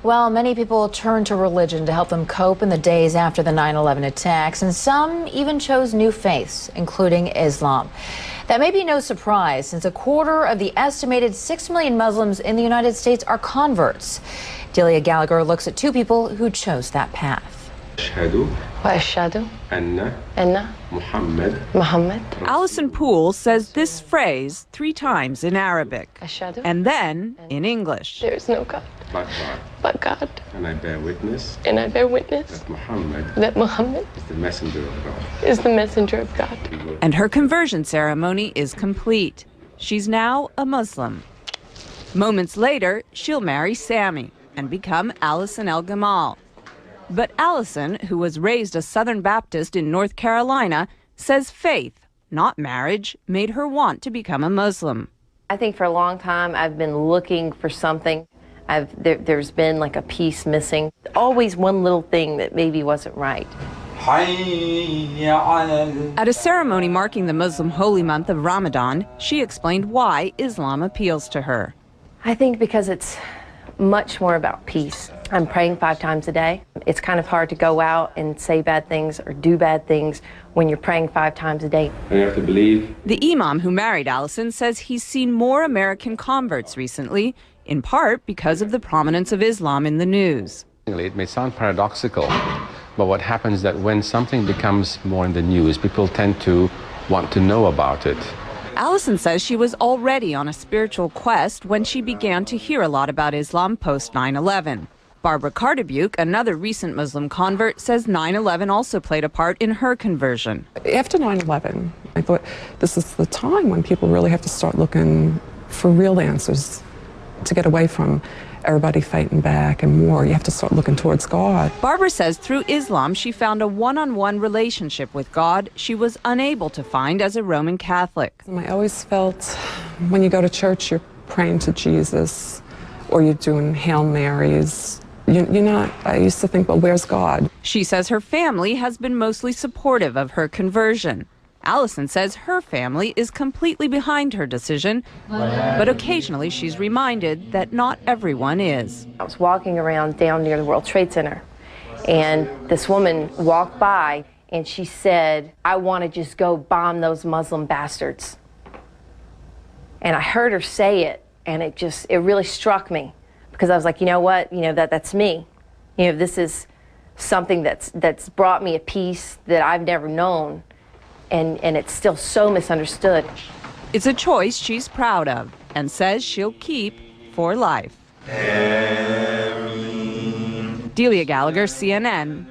Well, many people turned to religion to help them cope in the days after the 9/11 attacks, and some even chose new faiths, including Islam. That may be no surprise, since a quarter of the estimated 6 million Muslims in the United States are converts. Delia Gallagher looks at two people who chose that path. Allison Poole says this phrase 3 times in Arabic and then in English. There is no God but God. And I bear witness. That Muhammad is the messenger of God. And her conversion ceremony is complete. She's now a Muslim. Moments later, she'll marry Sammy and become Allison El Gamal. But Allison, who was raised a Southern Baptist in North Carolina, says faith, not marriage, made her want to become a Muslim. I think for a long time I've been looking for something. There's been like a piece missing. Always one little thing that maybe wasn't right. At a ceremony marking the Muslim holy month of Ramadan, she explained why Islam appeals to her. I think because it's much more about peace. I'm praying 5 times a day. It's kind of hard to go out and say bad things or do bad things when you're praying 5 times a day. And you have to believe. The imam who married Allison says he's seen more American converts recently, in part because of the prominence of Islam in the news. It may sound paradoxical, but what happens is that when something becomes more in the news, people tend to want to know about it. Allison says she was already on a spiritual quest when she began to hear a lot about Islam post 9/11. Barbara Cardebuke, another recent Muslim convert, says 9/11 also played a part in her conversion. After 9/11, I thought this is the time when people really have to start looking for real answers to get away from everybody fighting back and war. You have to start looking towards God. Barbara says through Islam she found a one-on-one relationship with God she was unable to find as a Roman Catholic. I always felt when you go to church you're praying to Jesus or you're doing Hail Marys. You're not, I used to think, well, where's God? She says her family has been mostly supportive of her conversion. Allison says her family is completely behind her decision, but occasionally she's reminded that not everyone is. I was walking around down near the World Trade Center, and this woman walked by, and she said, "I want to just go bomb those Muslim bastards." And I heard her say it, and it really struck me, because I was like, you know what, that's me. This is something that's brought me a peace that I've never known. And it's still so misunderstood. It's a choice she's proud of and says she'll keep for life. Delia Gallagher, CNN.